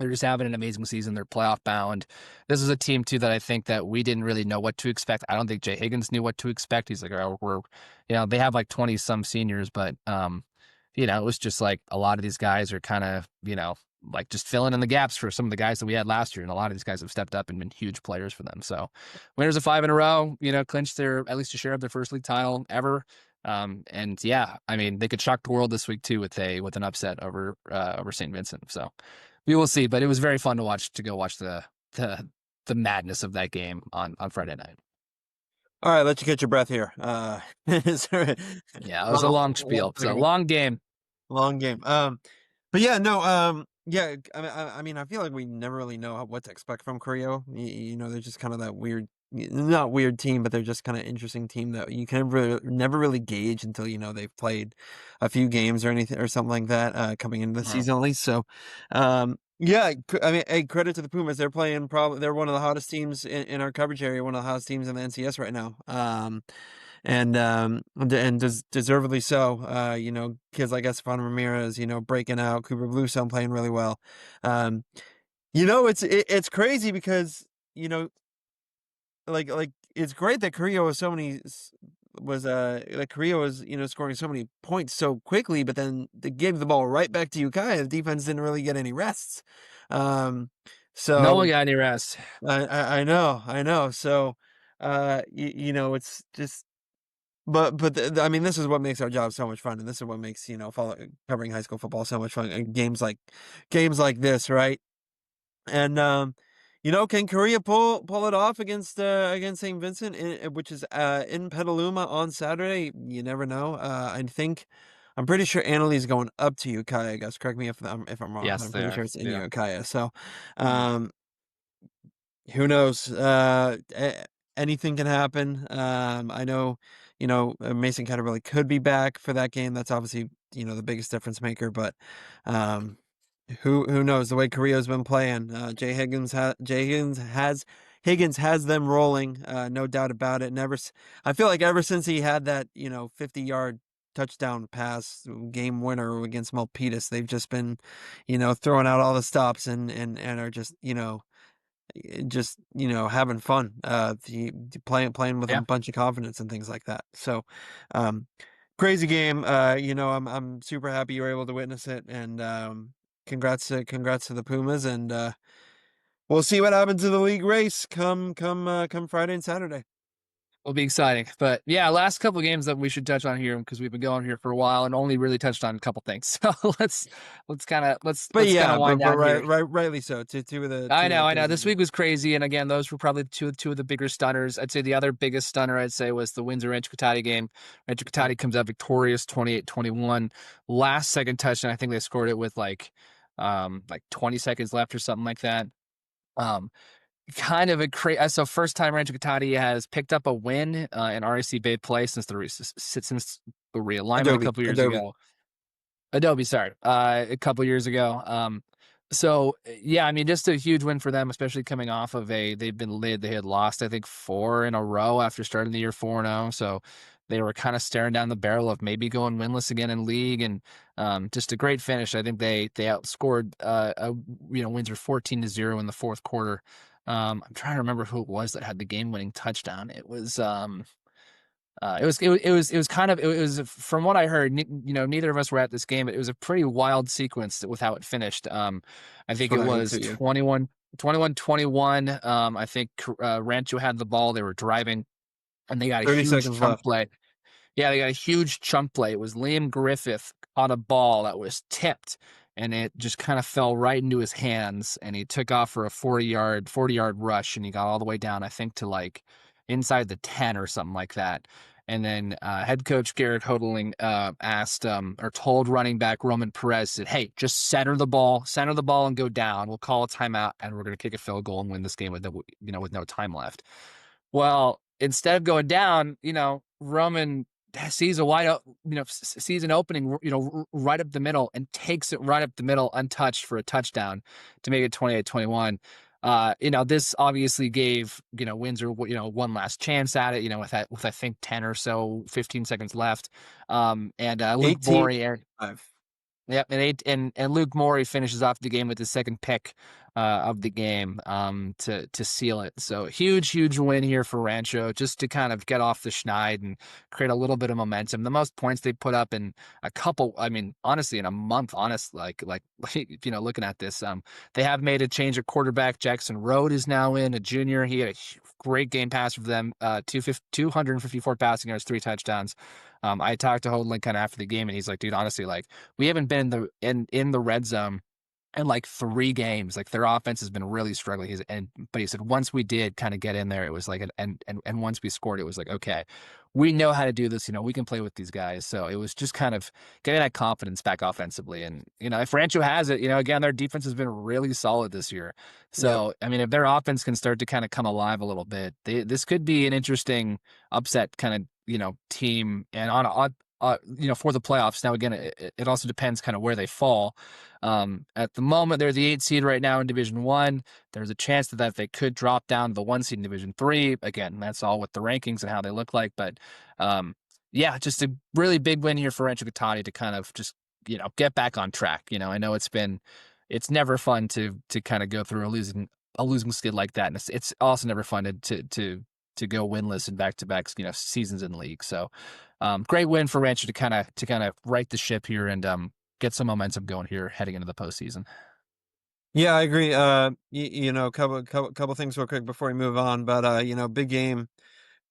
They're just having an amazing season. They're playoff bound. This is a team too that I think that we didn't really know what to expect. I don't think Jay Higgins knew what to expect. He's like, oh, they have like 20 some seniors, but it was just like a lot of these guys are kind of, like just filling in the gaps for some of the guys that we had last year. And a lot of these guys have stepped up and been huge players for them. So winners of 5 in a row, clinched at least a share of their first league title ever. And yeah, I mean, they could shock the world this week too with an upset over St. Vincent. So we will see, but it was very fun to go watch the madness of that game on Friday night. All right, let you get your breath here. Yeah, it was a long spiel. It's a long game. Long game. But yeah, no, yeah, I mean, I feel like we never really know what to expect from Carrillo. They're just kind of that weird, not weird team, but they're just kind of interesting team that you can never really gauge until, they've played a few games or anything or something like that, coming into the season at least. So, yeah, I mean, hey, credit to the Pumas. They're playing they're one of the hottest teams in our coverage area, one of the hottest teams in the NCS right now. And deservedly so. Kids like Estefan Ramirez, breaking out. Cooper Bluestone playing really well. It's crazy because like it's great that Carrillo was scoring so many points so quickly, but then they gave the ball right back to Ukiah. The defense didn't really get any rests. So no one got any rest. I know. So it's just. But I mean, this is what makes our job so much fun, and this is what makes covering high school football so much fun. And games like this, right? And can Korea pull it off against St. Vincent, which is in Petaluma on Saturday? You never know. I'm pretty sure Annalee's going up to Ukiah. I guess correct me if I'm wrong. Yes, I'm pretty sure it's in Ukiah. So, who knows? Anything can happen. I know. Mason Caterpillar could be back for that game. That's obviously, the biggest difference maker. But, Who knows the way Carrillo's been playing? Higgins has them rolling, no doubt about it. I feel like ever since he had that 50-yard touchdown pass game winner against Milpitas, they've just been throwing out all the stops and are just having fun, playing with a Yeah. bunch of confidence and things like that. So, um, crazy game. I'm super happy you were able to witness it, and congrats to the Pumas, and we'll see what happens in the league race come Friday and Saturday. Will be exciting. But yeah, last couple of games that we should touch on here because we've been going here for a while and only really touched on a couple things. So But let's kind yeah, of wind but down here. rightly so. Two of the I two of the know. crazy This games. week was crazy, and again, those were probably two of the bigger stunners. I'd say the other biggest stunner I'd say was the Windsor Rancho Cotati game. Rancho Cotati comes out victorious 28-21. Last second touchdown, I think they scored it with like 20 seconds left or something like that. Um, Kind of a crazy. So first time Rancho Cotati has picked up a win in RAC Bay play since the realignment a couple years Adobe. ago. Adobe, sorry, a couple years ago. So yeah, I mean, just a huge win for them, especially coming off of they had lost, I think, 4 in a row after starting the year 4-0. So they were kind of staring down the barrel of maybe going winless again in league, and just a great finish. I think they outscored Windsor 14-0 in the fourth quarter. I'm trying to remember who it was that had the game winning touchdown. It was kind of, it was from what I heard, neither of us were at this game, but it was a pretty wild sequence with how it finished. I Just think when it I heard was to you. 21-21. I think Rancho had the ball. They were driving and they got a 30 huge seconds chunk left. play. Yeah, they got a huge chunk play. It was Liam Griffith caught a ball that was tipped and it just kind of fell right into his hands and he took off for a 40-yard rush and he got all the way down, I think, to like inside the 10 or something like that. And then head coach Garrett Hodling asked or told running back Roman Perez, said, "Hey, just center the ball and go down. We'll call a timeout and we're going to kick a field goal and win this game with no time left." Well, instead of going down, Roman sees sees an opening, right up the middle and takes it right up the middle untouched for a touchdown to make it 28-21. This obviously gave, Windsor, one last chance at it, with I think 10 or so, 15 seconds left. And Luke 18 Morey, 5. yep, and Luke Morey finishes off the game with the second pick of the game to seal it. So huge win here for Rancho, just to kind of get off the schneid and create a little bit of momentum. The most points they put up in a couple, I mean, honestly, in a month. Looking at this, they have made a change at quarterback. Jackson Road is now in, a junior. He had a great game pass for them, 254 passing yards, 3 touchdowns. I talked to Holding kind of after the game, and he's like, "Dude, honestly, like, we haven't been in the red zone in like 3 games. Like, their offense has been really struggling." But he said once we did kind of get in there, it was like and once we scored, it was like, okay, we know how to do this. We can play with these guys. So it was just kind of getting that confidence back offensively. And if Rancho has it, again, their defense has been really solid this year. Yep. So I mean, if their offense can start to kind of come alive a little bit, this could be an interesting upset kind of team and for the playoffs. Now, again, it also depends kind of where they fall. At the moment, they're the 8 seed right now in Division 1. There's a chance that they could drop down to the 1 seed in Division 3. Again, that's all with the rankings and how they look like. But yeah, just a really big win here for Rancho Cotati to kind of just, get back on track. I know it's never fun to kind of go through a losing skid like that. And it's also never fun to go winless in back-to-back, seasons in the league. So, great win for Rancho to kind of right the ship here and get some momentum going here heading into the postseason. Yeah, I agree. Couple things real quick before we move on, but big game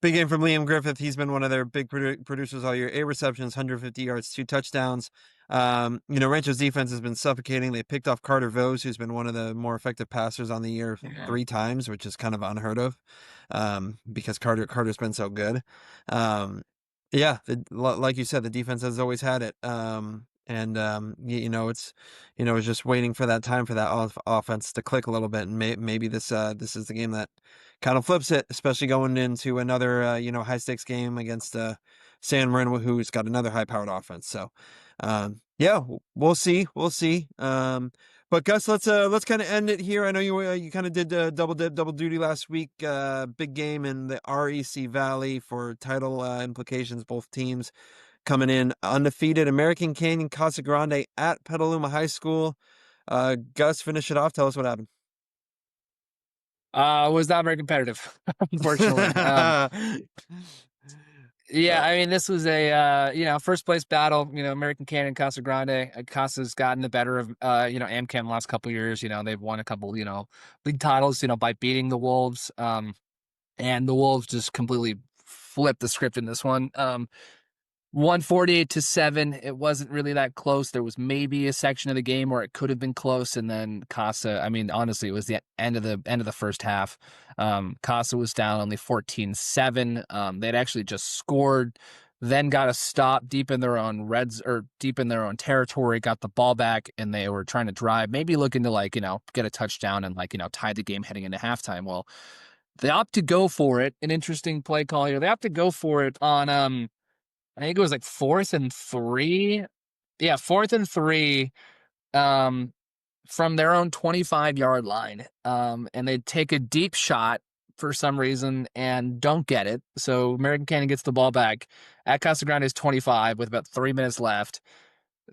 from Liam Griffith. He's been one of their big producers all year. 8 receptions, 150 yards, 2 touchdowns. Rancho's defense has been suffocating. They picked off Carter Vose, who's been one of the more effective passers on the year 3 times, which is kind of unheard of, because Carter's been so good. Yeah, like you said, the defense has always had it. It's just waiting for that time for that offense to click a little bit, and maybe this is the game that kind of flips it, especially going into another high stakes game against San Marino, who's got another high powered offense. So, yeah, we'll see. But Gus, let's kind of end it here. I know you kind of did double duty last week. Big game in the REC Valley for title implications. Both teams coming in undefeated. American Canyon Casa Grande at Petaluma High School. Gus, finish it off. Tell us what happened. Was not very competitive, unfortunately. Yeah, I mean, this was a first place battle. American Canyon, Casa Grande. Casa's gotten the better of AmCam the last couple of years. They've won a couple league titles. By beating the Wolves. And the Wolves just completely flipped the script in this one. 148-7. It wasn't really that close. There was maybe a section of the game where it could have been close, and then Casa. I mean, honestly, it was the end of the first half. Casa was down only 14-7. They'd actually just scored, then got a stop deep in their own deep in their own territory, got the ball back, and they were trying to drive, maybe looking to get a touchdown and tie the game heading into halftime. Well, they opt to go for it. An interesting play call here. They opt to go for it on I think it was 4th and 3. Yeah, 4th and 3 from their own 25-yard line. And they take a deep shot for some reason and don't get it. So American Canyon gets the ball back at Casa Grande's 25 with about 3 minutes left.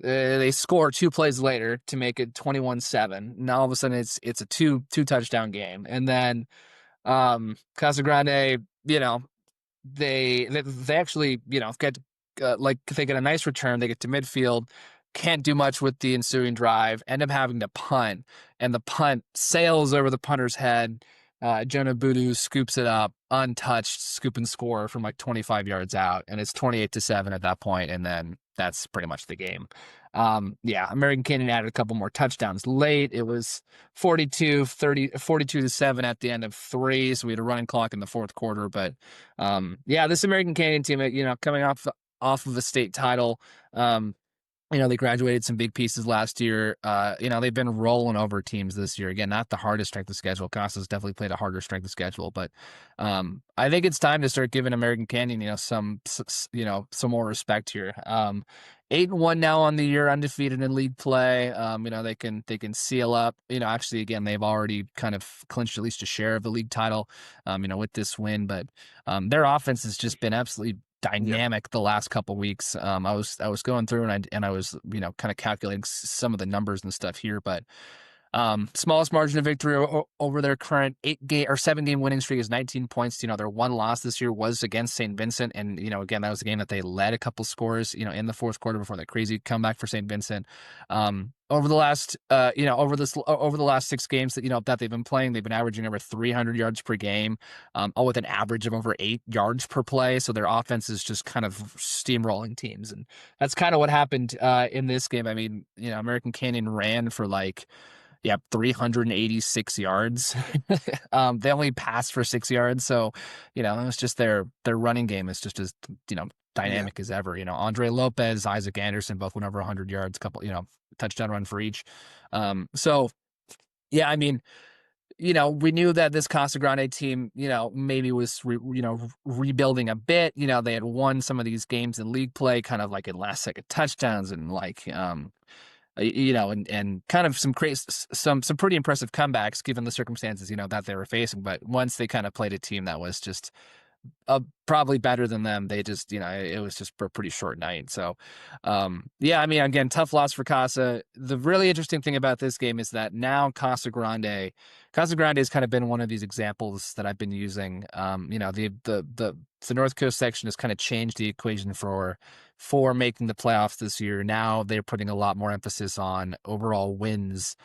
They score 2 plays later to make it 21-7. Now all of a sudden it's a two touchdown game. And then Casa Grande, they actually, get they get a nice return. They get to midfield, can't do much with the ensuing drive, end up having to punt, and the punt sails over the punter's head. Jonah Budu scoops it up, untouched, scoop and score from 25 yards out, and it's 28-7 at that point, and then that's pretty much the game. American Canyon added a couple more touchdowns late. It was 42-7 at the end of 3, so we had a running clock in the fourth quarter. But this American Canyon team, coming off of a state title. They graduated some big pieces last year. They've been rolling over teams this year. Again, not the hardest strength of schedule. Casa's definitely played a harder strength of schedule, but I think it's time to start giving American Canyon, some more respect here. 8-1 now on the year, undefeated in league play. They can seal up. Actually, again, they've already kind of clinched at least a share of the league title. With this win, but their offense has just been absolutely dynamic the last couple weeks. I was going through and I was kind of calculating some of the numbers and stuff here, but smallest margin of victory over their current 7-game winning streak is 19 points. Their one loss this year was against St. Vincent, and again, that was a game that they led a couple scores in the fourth quarter before that crazy comeback for St. Vincent. Over the last over the last 6 games that they've been playing, they've been averaging over 300 yards per game, all with an average of over 8 yards per play. So their offense is just kind of steamrolling teams, and that's kind of what happened in this game. I mean, American Canyon ran for 386 yards. They only passed for 6 yards, so it was just their running game is just as dynamic as ever. Andre Lopez, Isaac Anderson both went over 100 yards, couple touchdown run for each. I mean, we knew that this Casa Grande team, maybe was rebuilding a bit. They had won some of these games in league play, kind of in last second touchdowns and and kind of some pretty impressive comebacks given the circumstances, that they were facing. But once they kind of played a team that was just probably better than them, they just, it was just a pretty short night. So, I mean, again, tough loss for Casa. The really interesting thing about this game is that now Casa Grande has kind of been one of these examples that I've been using. The North Coast section has kind of changed the equation for making the playoffs this year. Now they're putting a lot more emphasis on overall wins.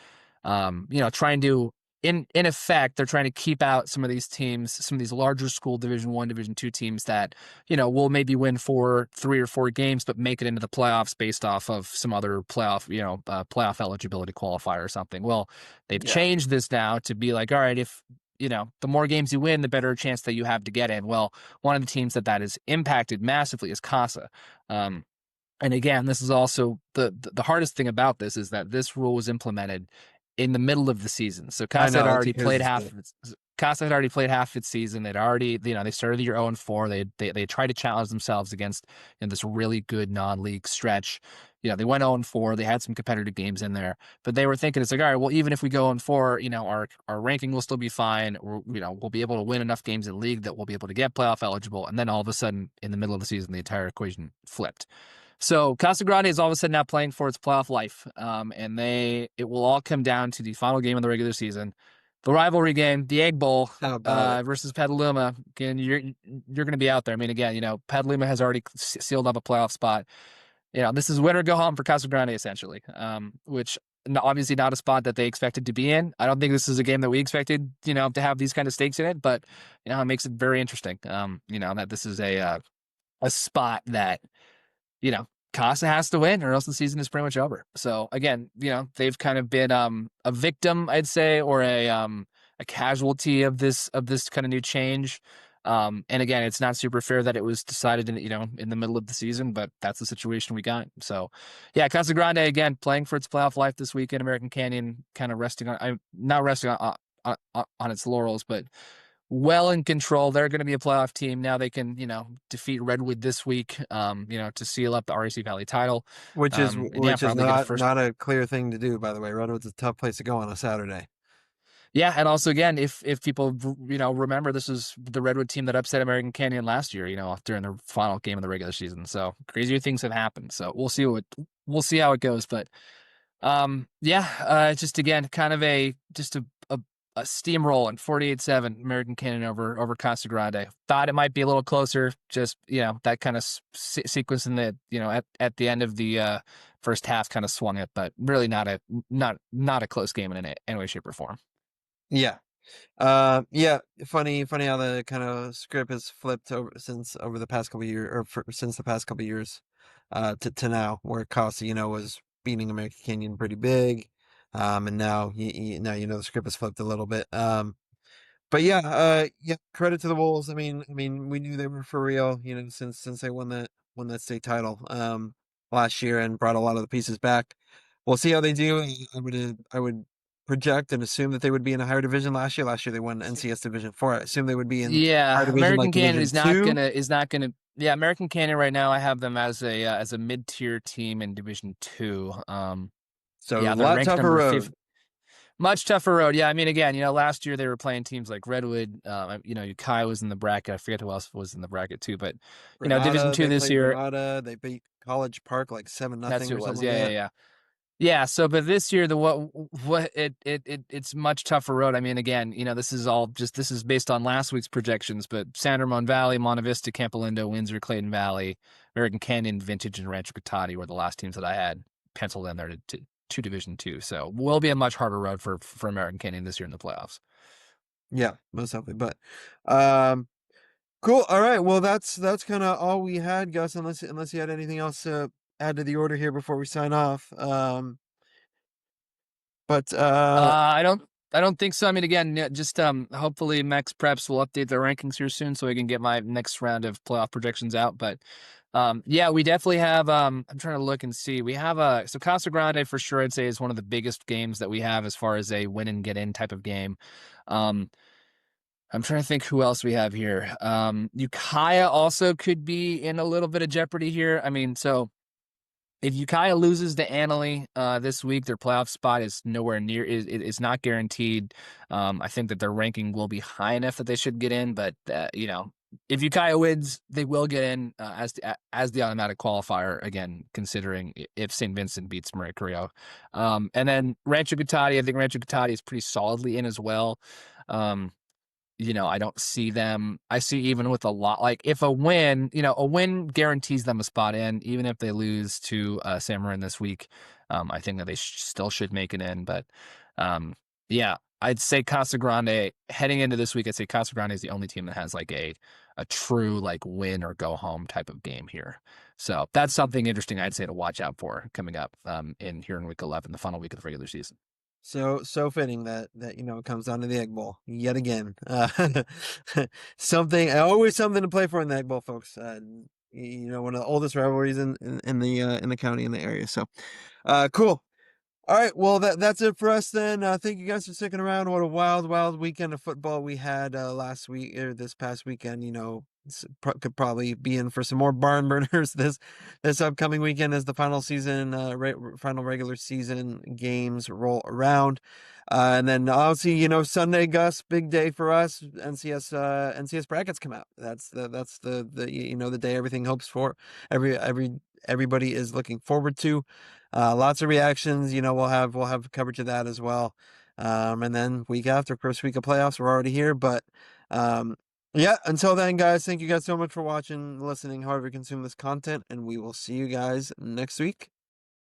Trying to, in effect, they're trying to keep out some of these teams, some of these larger school Division I, Division II teams that, will maybe win 3 or 4 games, but make it into the playoffs based off of some other playoff eligibility qualifier or something. Well, they've changed this now to be all right, if, the more games you win, the better chance that you have to get in. Well, one of the teams that is impacted massively is Casa. And again, this is also the hardest thing about this is that this rule was implemented in the middle of the season. So Casa had already played half Casa had already played half its season. They'd already, they started the year 0-4. They tried to challenge themselves against this really good non-league stretch. They went 0-4. They had some competitive games in there, but they were thinking it's like, all right, well, even if we go 0-4, our ranking will still be fine. We'll be able to win enough games in league that we'll be able to get playoff eligible. And then all of a sudden, in the middle of the season, the entire equation flipped. So Casa Grande is all of a sudden now playing for its playoff life, and it will all come down to the final game of the regular season, the rivalry game, the Egg Bowl How about it? versus Petaluma. Again, you're going to be out there. I mean, again, Petaluma has already sealed up a playoff spot. This is win or go home for Casa Grande essentially, which obviously not a spot that they expected to be in. I don't think this is a game that we expected, to have these kind of stakes in it, but it makes it very interesting. That this is a spot that Casa has to win or else the season is pretty much over. So again, they've kind of been a victim, I'd say, or a casualty of this kind of new change. And again, it's not super fair that it was decided in the middle of the season, but that's the situation we got. So yeah, Casa Grande again playing for its playoff life this weekend. American Canyon kind of not resting on its laurels, but well in control. They're going to be a playoff team. Now they can, defeat Redwood this week, to seal up the REC Valley title. Which is probably get a first. not a clear thing to do, by the way. Redwood's a tough place to go on a Saturday. Yeah, and also again, if people remember, this was the Redwood team that upset American Canyon last year, during the final game of the regular season. So crazier things have happened. So we'll see how it goes. But just again, kind of a steamroll and 48-7 American Canyon over Casa Grande. Thought it might be a little closer, just that kind of sequence in the at the end of the first half kind of swung it, but really not a close game in any way, shape, or form. Yeah. Funny how the kind of script has flipped since the past couple of years, to now, where Casa, was beating American Canyon pretty big. And now the script has flipped a little bit. But credit to the Wolves. I mean, we knew they were for real, since they won that state title last year and brought a lot of the pieces back. We'll see how they do. I would project and assume that they would be in a higher division last year. Last year they won NCS Division 4. I assume they would be in higher division, American like Canyon Division 2. is not gonna. Yeah, American Canyon right now I have them as a mid-tier team in Division 2. So yeah, a they're lot ranked tougher number road. 50. Much tougher road. Yeah, I mean, again, last year they were playing teams like Redwood. Ukiah was in the bracket. I forget who else was in the bracket too. But Division 2 this year. Granada, they beat College Park like 7-0 That's who or it was. something like that. Yeah. Yeah, so but this year it's much tougher road. I mean, again, this is based on last week's projections, but San Ramon Valley, Monte Vista, Campo Lindo, Windsor, Clayton Valley, American Canyon, Vintage, and Rancho Cotati were the last teams that I had penciled in there to Division 2. So will be a much harder road for American Canyon this year in the playoffs. Yeah, most definitely. But cool. All right. Well, that's kind of all we had, Gus. Unless you had anything else to add to the order here before we sign off. But I don't think so. I mean, again, just hopefully Max Preps will update their rankings here soon so we can get my next round of playoff projections out. But we definitely have. I'm trying to look and see. We have so Casa Grande for sure. I'd say is one of the biggest games that we have as far as a win and get in type of game. I'm trying to think who else we have here. Ukiah also could be in a little bit of jeopardy here. I mean, so if Ukiah loses to Annalee this week, their playoff spot is nowhere near is not guaranteed. I think that their ranking will be high enough that they should get in, but if Ukiah wins, they will get in as the automatic qualifier. Again, considering if St. Vincent beats Maria Carrillo, and then Rancho Cotati, I think Rancho Cotati is pretty solidly in as well. I don't see them. I see even with a lot, like if a win guarantees them a spot in, even if they lose to San Marin this week. I think that they still should make it in. But I'd say Casa Grande heading into this week. I'd say Casa Grande is the only team that has like a true like win or go home type of game here. So that's something interesting I'd say to watch out for coming up in week 11, the final week of the regular season. So fitting that it comes down to the Egg Bowl yet again. Always something to play for in the Egg Bowl, folks. One of the oldest rivalries in the county, in the area. So, cool. All right, well that's it for us then. Thank you guys for sticking around. What a wild weekend of football we had last week or this past weekend. Could probably be in for some more barn burners this upcoming weekend as the final season, final regular season games roll around. And then obviously, Sunday, Gus, big day for us. NCS brackets come out. That's the day everything hopes for. Everybody is looking forward to. Lots of reactions. We'll have coverage of that as well. And then week after, first week of playoffs, we're already here. But yeah, until then, guys, thank you guys so much for watching, listening, however you consume this content, and we will see you guys next week.